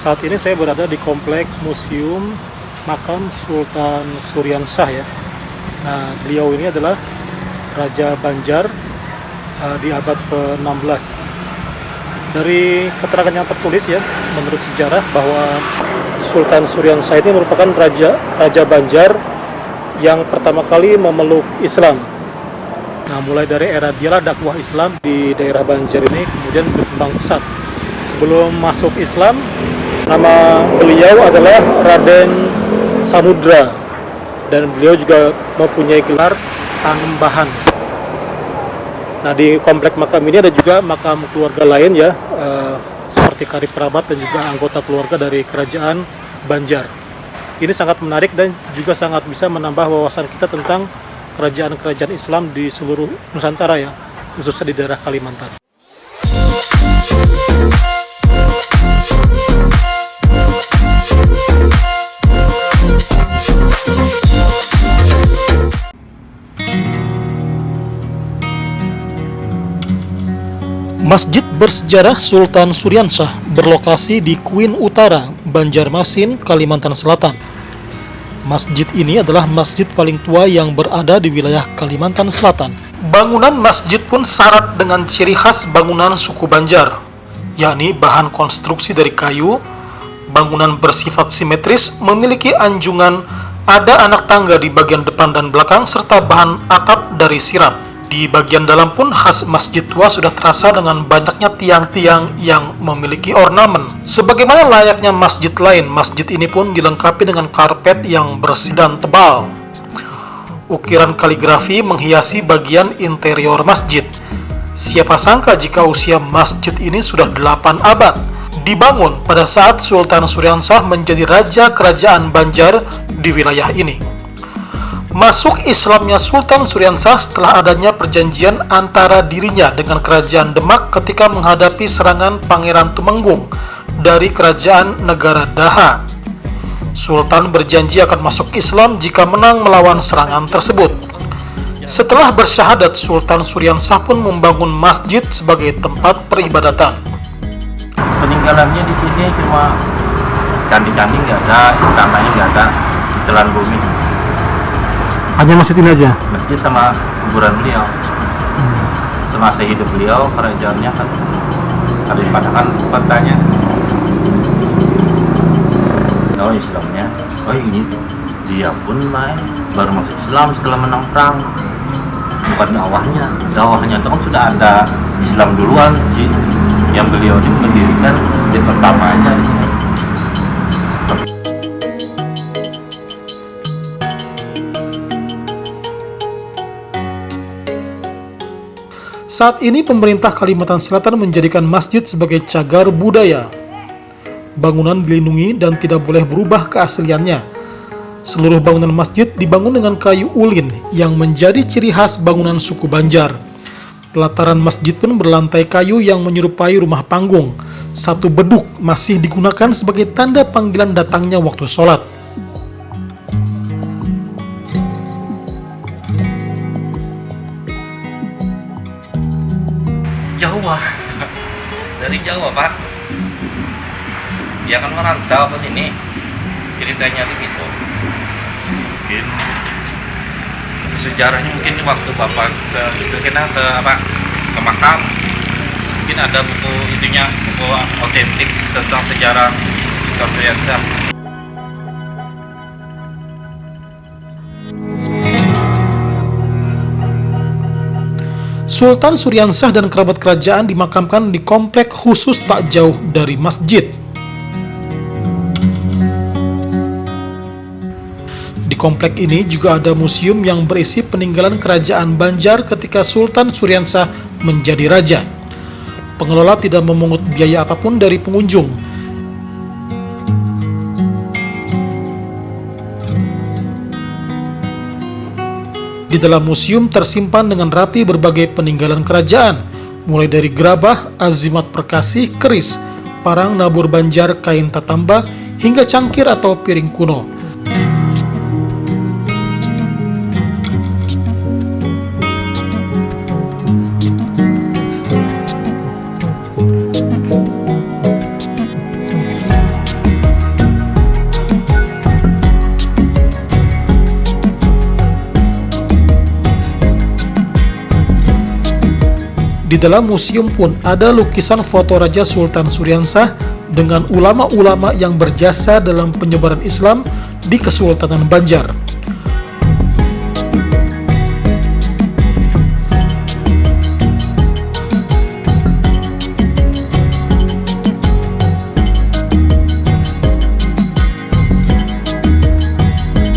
Saat ini saya berada di komplek Museum Makam Sultan Suryansah ya. Nah, beliau ini adalah Raja Banjar di abad ke-16. Dari keterangan yang tertulis ya, menurut sejarah bahwa Sultan Suryansah ini merupakan Raja Banjar yang pertama kali memeluk Islam. Nah, mulai dari era dialah dakwah Islam di daerah Banjar ini kemudian berkembang pesat. Sebelum masuk Islam, nama beliau adalah Raden Samudra, dan beliau juga mempunyai gelar Panembahan. Nah, di komplek makam ini ada juga makam keluarga lain ya, seperti karib kerabat dan juga anggota keluarga dari kerajaan Banjar. Ini sangat menarik dan juga sangat bisa menambah wawasan kita tentang kerajaan-kerajaan Islam di seluruh Nusantara ya, khususnya di daerah Kalimantan. Masjid bersejarah Sultan Suryansah berlokasi di Kuin Utara, Banjarmasin, Kalimantan Selatan. Masjid ini adalah masjid paling tua yang berada di wilayah Kalimantan Selatan. Bangunan masjid pun syarat dengan ciri khas bangunan suku Banjar, yakni bahan konstruksi dari kayu, bangunan bersifat simetris, memiliki anjungan, ada anak tangga di bagian depan dan belakang, serta bahan atap dari sirap. Di bagian dalam pun khas masjid tua sudah terasa dengan banyaknya tiang-tiang yang memiliki ornamen. Sebagaimana layaknya masjid lain, masjid ini pun dilengkapi dengan karpet yang bersih dan tebal. Ukiran kaligrafi menghiasi bagian interior masjid. Siapa sangka jika usia masjid ini sudah 8 abad. Dibangun pada saat Sultan Suryansah menjadi raja kerajaan Banjar di wilayah ini. Masuk Islamnya Sultan Suryansah setelah adanya perjanjian antara dirinya dengan kerajaan Demak ketika menghadapi serangan Pangeran Tumenggung dari kerajaan negara Daha. Sultan berjanji akan masuk Islam jika menang melawan serangan tersebut. Setelah bersyahadat, Sultan Suryansah pun membangun masjid sebagai tempat peribadatan. Peninggalannya di sini cuma candi-candi nggak ada, istananya nggak ada, telan bumi. Hanya masjid ini aja? Masjid sama kuburan beliau. Semasa hidup beliau, kerajaannya kan harus dipadakan kotanya. Oh, Islamnya, oh ini dia pun baru masuk Islam setelah menang perang. Bukan dakwahnya itu kan sudah ada Islam duluan sih. Yang beliau ini mendirikan masjid pertamanya. Saat ini pemerintah Kalimantan Selatan menjadikan masjid sebagai cagar budaya. Bangunan dilindungi dan tidak boleh berubah keasliannya. Seluruh bangunan masjid dibangun dengan kayu ulin yang menjadi ciri khas bangunan suku Banjar. Pelataran masjid pun berlantai kayu yang menyerupai rumah panggung. Satu beduk masih digunakan sebagai tanda panggilan datangnya waktu sholat. Jawa, dari Jawa Pak. Dia kan merantau ke sini, ceritanya begitu. Mungkin sejarahnya mungkin waktu bapak ke makam, mungkin ada buku otentik tentang sejarah Sultan Suryansah. Sultan Suryansah dan kerabat kerajaan dimakamkan di komplek khusus tak jauh dari masjid. Di komplek ini juga ada museum yang berisi peninggalan kerajaan Banjar ketika Sultan Suryansah menjadi raja. Pengelola tidak memungut biaya apapun dari pengunjung. Di dalam museum tersimpan dengan rapi berbagai peninggalan kerajaan, mulai dari gerabah, azimat perkasi, keris, parang nabur Banjar, kain tatamba, hingga cangkir atau piring kuno. Di dalam museum pun ada lukisan foto Raja Sultan Suryansah dengan ulama-ulama yang berjasa dalam penyebaran Islam di Kesultanan Banjar.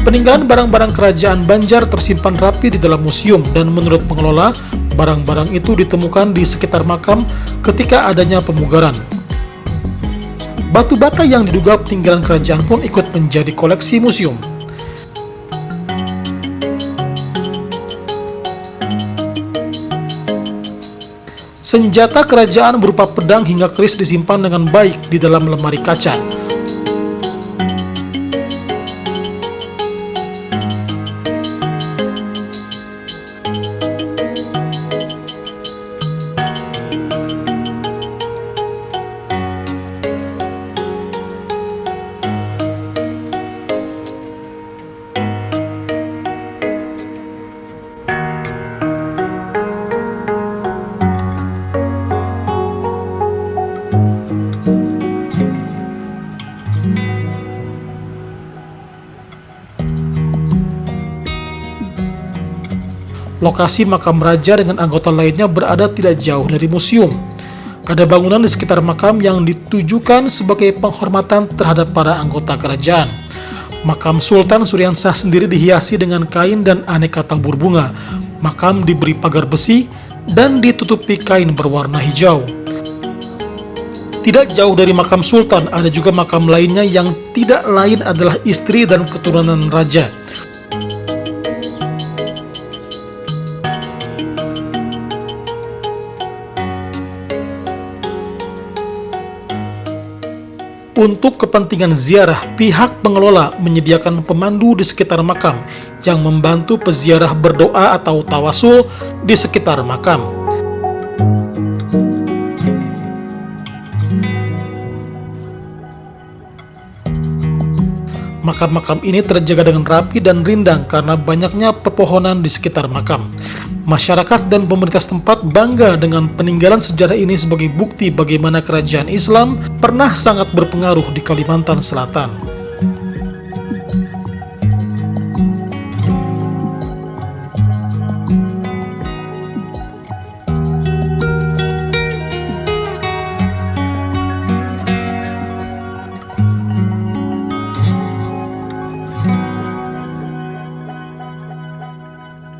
Peninggalan barang-barang kerajaan Banjar tersimpan rapi di dalam museum, dan menurut pengelola, barang-barang itu ditemukan di sekitar makam ketika adanya pemugaran. Batu bata yang diduga peninggalan kerajaan pun ikut menjadi koleksi museum. Senjata kerajaan berupa pedang hingga keris disimpan dengan baik di dalam lemari kaca. Lokasi makam raja dengan anggota lainnya berada tidak jauh dari museum. Ada bangunan di sekitar makam yang ditujukan sebagai penghormatan terhadap para anggota kerajaan. Makam Sultan Suryansah sendiri dihiasi dengan kain dan aneka tabur bunga. Makam diberi pagar besi dan ditutupi kain berwarna hijau. Tidak jauh dari makam Sultan ada juga makam lainnya yang tidak lain adalah istri dan keturunan raja. Untuk kepentingan ziarah, pihak pengelola menyediakan pemandu di sekitar makam yang membantu peziarah berdoa atau tawasul di sekitar makam. Makam-makam ini terjaga dengan rapi dan rindang karena banyaknya pepohonan di sekitar makam. Masyarakat dan pemerintah setempat bangga dengan peninggalan sejarah ini sebagai bukti bagaimana kerajaan Islam pernah sangat berpengaruh di Kalimantan Selatan.